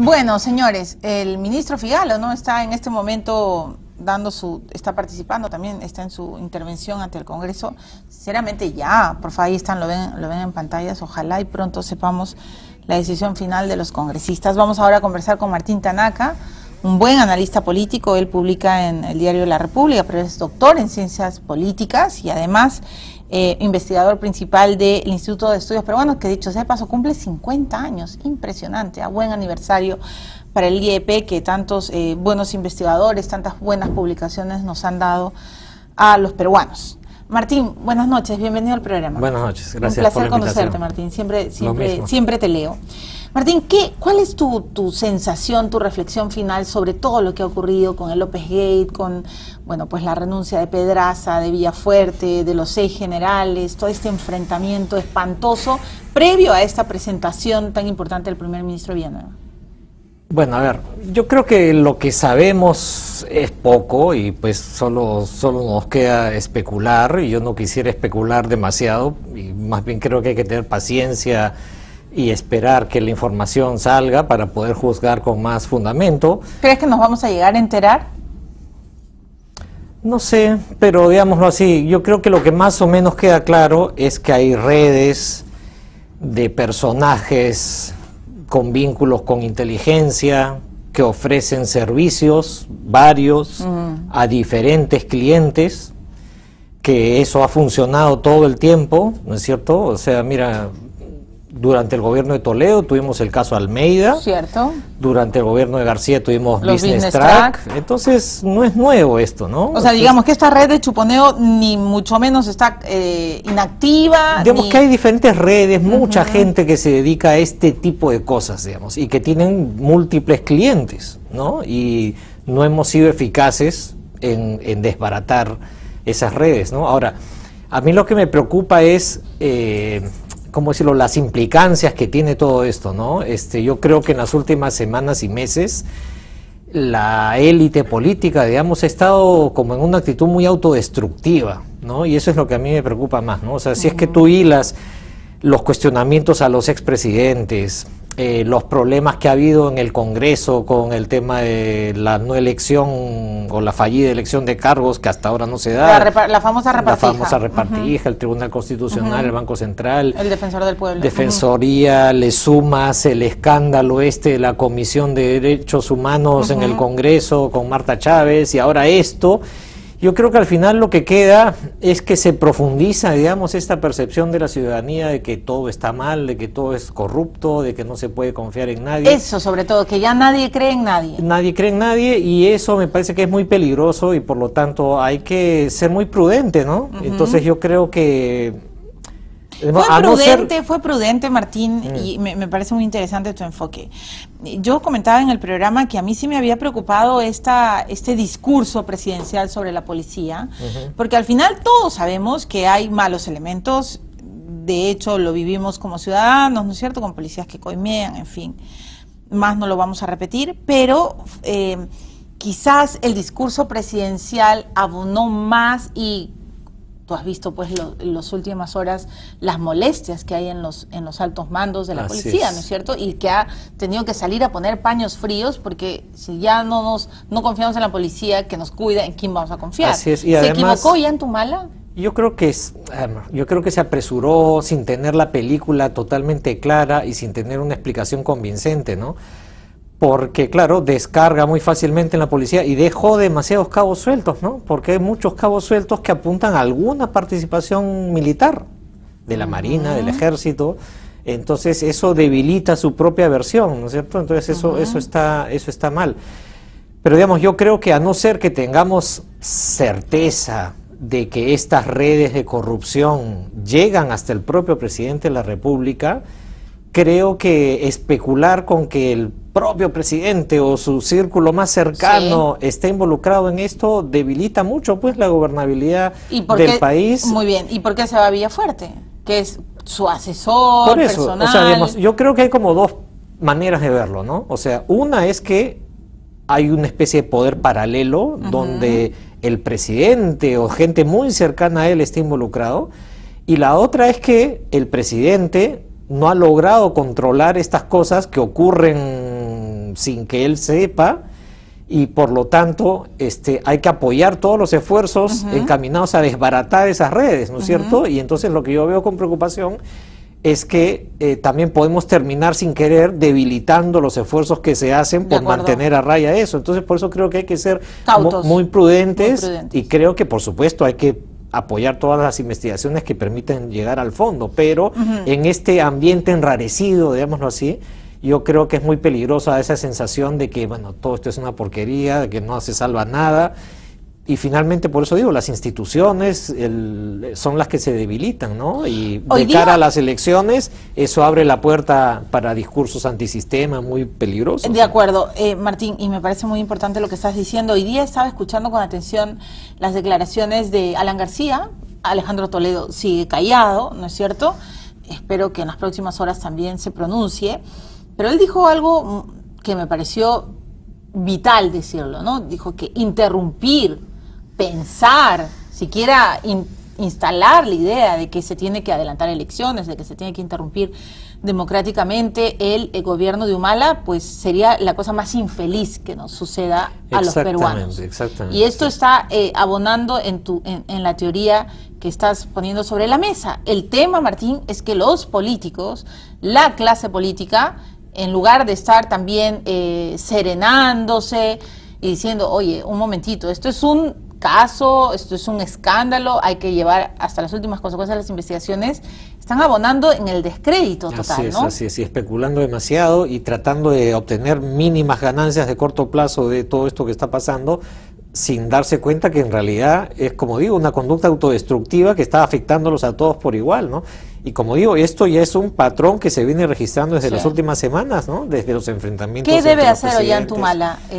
Bueno, señores, el ministro Figalo, ¿no?, está en este momento está participando también, está en su intervención ante el Congreso. Sinceramente ya, por favor, ahí están, lo ven en pantallas, ojalá y pronto sepamos la decisión final de los congresistas. Vamos ahora a conversar con Martín Tanaka, un buen analista político. Él publica en el diario La República, pero es doctor en ciencias políticas y además investigador principal del Instituto de Estudios Peruanos, que dicho sea de paso cumple 50 años, impresionante, a buen aniversario para el IEP, que tantos buenos investigadores, tantas buenas publicaciones nos han dado a los peruanos. Martín, buenas noches, bienvenido al programa. Buenas noches, gracias. Un placer por la conocerte, Martín, siempre te leo. Martín, ¿cuál es tu sensación, tu reflexión final sobre todo lo que ha ocurrido con el López Gate, con pues la renuncia de Pedraza, de Villafuerte, de los 6 generales, todo este enfrentamiento espantoso previo a esta presentación tan importante del primer ministro Villanueva? Bueno, a ver, yo creo que lo que sabemos es poco y pues solo nos queda especular, y yo no quisiera especular demasiado, y más bien creo que hay que tener paciencia y esperar que la información salga para poder juzgar con más fundamento. ¿Crees que nos vamos a llegar a enterar? No sé, pero digámoslo así, yo creo que lo que más o menos queda claro es que hay redes de personajes con vínculos con inteligencia, que ofrecen servicios varios a diferentes clientes, que eso ha funcionado todo el tiempo, ¿no es cierto? O sea, mira, durante el gobierno de Toledo tuvimos el caso Almeida, ¿cierto? Durante el gobierno de García tuvimos los Business Track, entonces no es nuevo esto, ¿no? O sea, digamos que esta red de chuponeo ni mucho menos está inactiva. Digamos que hay diferentes redes, mucha gente que se dedica a este tipo de cosas, digamos, y que tienen múltiples clientes, ¿no? Y no hemos sido eficaces en desbaratar esas redes, ¿no? Ahora, a mí lo que me preocupa es ¿cómo decirlo?, las implicancias que tiene todo esto, ¿no? Yo creo que en las últimas semanas y meses la élite política, digamos, ha estado como en una actitud muy autodestructiva, ¿no? Y eso es lo que a mí me preocupa más, ¿no? O sea, si es que tú hilas los cuestionamientos a los expresidentes, los problemas que ha habido en el Congreso con el tema de la no elección o la fallida elección de cargos que hasta ahora no se da. La famosa repartija. La famosa repartija, el Tribunal Constitucional, el Banco Central. El Defensor del Pueblo. Defensoría, le sumas el escándalo de la Comisión de Derechos Humanos en el Congreso con Marta Chávez y ahora esto. Yo creo que al final lo que queda es que se profundiza, digamos, esta percepción de la ciudadanía de que todo está mal, de que todo es corrupto, de que no se puede confiar en nadie. Eso sobre todo, que ya nadie cree en nadie. Nadie cree en nadie, y eso me parece que es muy peligroso y por lo tanto hay que ser muy prudente, ¿no? Entonces yo creo que... Fue prudente, Martín, y me parece muy interesante tu enfoque. Yo comentaba en el programa que a mí sí me había preocupado este discurso presidencial sobre la policía, porque al final todos sabemos que hay malos elementos, de hecho lo vivimos como ciudadanos, ¿no es cierto?, con policías que coimean, en fin, más no lo vamos a repetir, pero quizás el discurso presidencial abonó más y... Tú has visto, pues, en las últimas horas las molestias que hay en los altos mandos de la policía, ¿no es cierto? Y que ha tenido que salir a poner paños fríos, porque si ya no confiamos en la policía que nos cuida, ¿en quién vamos a confiar? Así es. Y ¿Se además, equivocó Ollantumala? Yo creo que se apresuró sin tener la película totalmente clara y sin tener una explicación convincente, ¿no? Porque, claro, descarga muy fácilmente en la policía y dejó demasiados cabos sueltos, ¿no? Porque hay muchos cabos sueltos que apuntan a alguna participación militar de la Marina, del Ejército. Entonces eso debilita su propia versión, ¿no es cierto? Entonces eso está mal. Pero digamos, yo creo que a no ser que tengamos certeza de que estas redes de corrupción llegan hasta el propio presidente de la República, creo que especular con que el propio presidente o su círculo más cercano esté involucrado en esto debilita mucho, pues, la gobernabilidad del país. Muy bien, ¿y por qué se va a Villafuerte? Que es su asesor por eso, personal. O sea, digamos, yo creo que hay como dos maneras de verlo, ¿no? O sea, una es que hay una especie de poder paralelo donde el presidente o gente muy cercana a él está involucrado, y la otra es que el presidente no ha logrado controlar estas cosas que ocurren sin que él sepa, y por lo tanto hay que apoyar todos los esfuerzos encaminados a desbaratar esas redes, ¿no es cierto? Y entonces lo que yo veo con preocupación es que también podemos terminar sin querer debilitando los esfuerzos que se hacen por mantener a raya eso. Entonces por eso creo que hay que ser cautos, muy prudentes, y creo que por supuesto hay que apoyar todas las investigaciones que permiten llegar al fondo, pero en este ambiente enrarecido, digámoslo así, yo creo que es muy peligrosa esa sensación de que, bueno, todo esto es una porquería, de que no se salva nada, y finalmente, por eso digo, las instituciones son las que se debilitan, ¿no? Y de cara a las elecciones, eso abre la puerta para discursos antisistema muy peligrosos. De acuerdo, Martín, y me parece muy importante lo que estás diciendo. Hoy día estaba escuchando con atención las declaraciones de Alan García. Alejandro Toledo sigue callado, ¿no es cierto? Espero que en las próximas horas también se pronuncie. Pero él dijo algo que me pareció vital decirlo, ¿no? Dijo que interrumpir, pensar, siquiera instalar la idea de que se tiene que adelantar elecciones, de que se tiene que interrumpir democráticamente el gobierno de Humala, pues sería la cosa más infeliz que nos suceda a los peruanos. Exactamente. Y esto está abonando en la teoría que estás poniendo sobre la mesa. El tema, Martín, es que los políticos, la clase política, en lugar de estar también serenándose y diciendo, oye, un momentito, esto es un caso, esto es un escándalo, hay que llevar hasta las últimas consecuencias de las investigaciones, están abonando en el descrédito total, ¿no? Así es, y especulando demasiado y tratando de obtener mínimas ganancias de corto plazo de todo esto que está pasando, sin darse cuenta que en realidad es, como digo, una conducta autodestructiva que está afectándolos a todos por igual, ¿no? Y como digo, esto ya es un patrón que se viene registrando desde las últimas semanas, ¿no? Desde los enfrentamientos. ¿Qué debe hacer Ollanta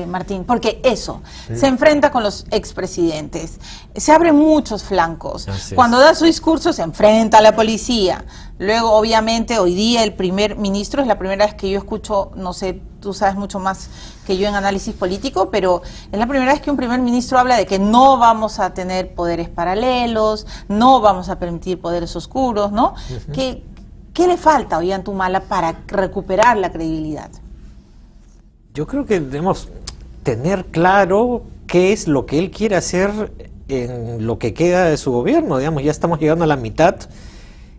Martín? Porque eso, se enfrenta con los expresidentes, se abren muchos flancos. Cuando da su discurso se enfrenta a la policía. Luego, obviamente, hoy día el primer ministro, es la primera vez que yo escucho, no sé, tú sabes mucho más que yo en análisis político, pero es la primera vez que un primer ministro habla de que no vamos a tener poderes paralelos, no vamos a permitir poderes oscuros, ¿no? ¿Qué le falta a Ollanta Humala para recuperar la credibilidad? Yo creo que debemos tener claro qué es lo que él quiere hacer en lo que queda de su gobierno. Digamos, ya estamos llegando a la mitad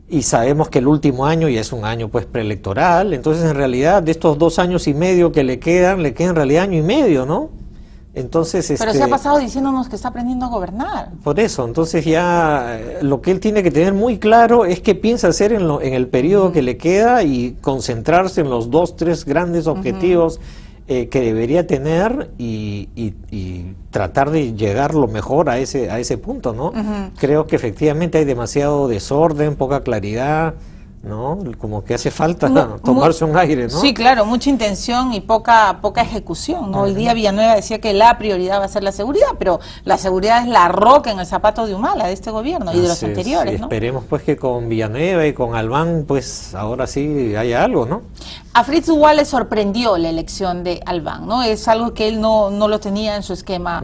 y sabemos que el último año ya es un año pues preelectoral, entonces en realidad de estos 2 años y medio que le queda en realidad año y medio, ¿no? Entonces, pero se ha pasado diciéndonos que está aprendiendo a gobernar. Por eso, entonces ya lo que él tiene que tener muy claro es qué piensa hacer en el periodo que le queda y concentrarse en los 2, 3 grandes objetivos que debería tener y tratar de llegar lo mejor a ese punto, ¿no? Creo que efectivamente hay demasiado desorden, poca claridad, ¿no? Como que hace falta tomarse un aire, ¿no? Sí, claro, mucha intención y poca ejecución, ¿no? Hoy día Villanueva decía que la prioridad va a ser la seguridad, pero la seguridad es la roca en el zapato de Humala, de este gobierno y de los anteriores, ¿no? Esperemos pues que con Villanueva y con Albán, pues ahora sí haya algo, ¿no? A Fritz igual le sorprendió la elección de Albán, ¿no? Es algo que él no lo tenía en su esquema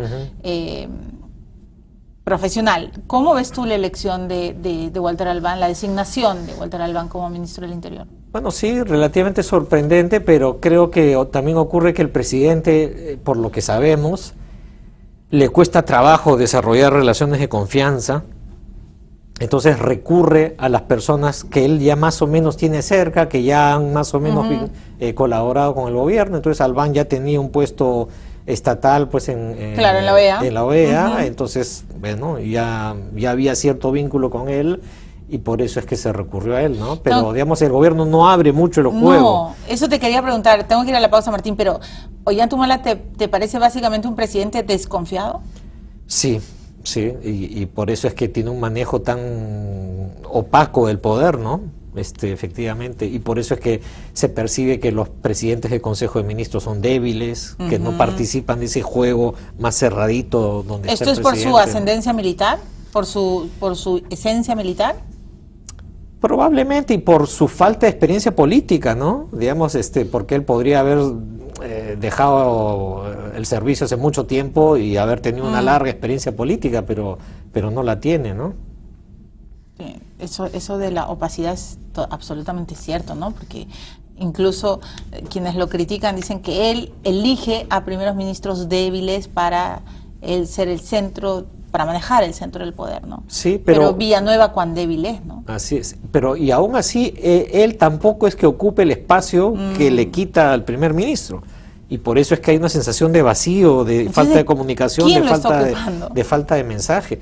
profesional. ¿Cómo ves tú la elección de Walter Albán, la designación de Walter Albán como ministro del Interior? Bueno, sí, relativamente sorprendente, pero creo que también ocurre que el presidente, por lo que sabemos, le cuesta trabajo desarrollar relaciones de confianza, entonces recurre a las personas que él ya más o menos tiene cerca, que ya han más o menos colaborado con el gobierno. Entonces Albán ya tenía un puesto estatal pues en la OEA, entonces bueno, ya había cierto vínculo con él y por eso es que se recurrió a él, ¿no? Pero digamos, el gobierno no abre mucho los juegos. No, eso te quería preguntar, tengo que ir a la pausa, Martín, pero Ollanta Humala ¿te parece básicamente un presidente desconfiado? Sí, y por eso es que tiene un manejo tan opaco del poder, ¿no? Efectivamente, y por eso es que se percibe que los presidentes del Consejo de Ministros son débiles, que no participan de ese juego más cerradito donde ¿Esto es por su ascendencia militar? ¿Por su esencia militar? Probablemente, y por su falta de experiencia política, ¿no? Digamos, porque él podría haber dejado el servicio hace mucho tiempo y haber tenido una larga experiencia política, pero no la tiene, ¿no? Eso de la opacidad es absolutamente cierto, ¿no? Porque Incluso quienes lo critican dicen que él elige a primeros ministros débiles para él ser el centro, para manejar el centro del poder, ¿no? Sí, pero Villanueva cuán débil es, ¿no? Así es, pero y aún así él tampoco es que ocupe el espacio que le quita al primer ministro. Y por eso es que hay una sensación de vacío, de Entonces, falta de comunicación, de falta de mensaje.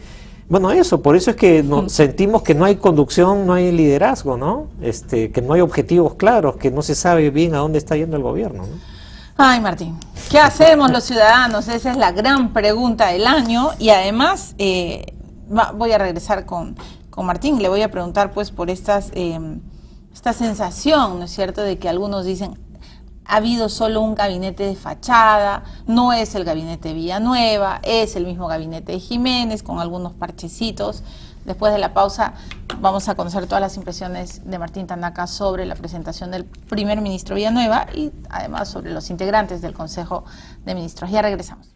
Bueno, eso, por eso es que sentimos que no hay conducción, no hay liderazgo, ¿no? Que no hay objetivos claros, que no se sabe bien a dónde está yendo el gobierno, ¿no? Ay, Martín, ¿qué hacemos los ciudadanos? Esa es la gran pregunta del año. Y además, voy a regresar con Martín, le voy a preguntar pues por esta sensación, ¿no es cierto?, de que algunos dicen, ha habido solo un gabinete de fachada, no es el gabinete de Villanueva, es el mismo gabinete de Jiménez, con algunos parchecitos. Después de la pausa vamos a conocer todas las impresiones de Martín Tanaca sobre la presentación del primer ministro Villanueva y además sobre los integrantes del Consejo de Ministros. Ya regresamos.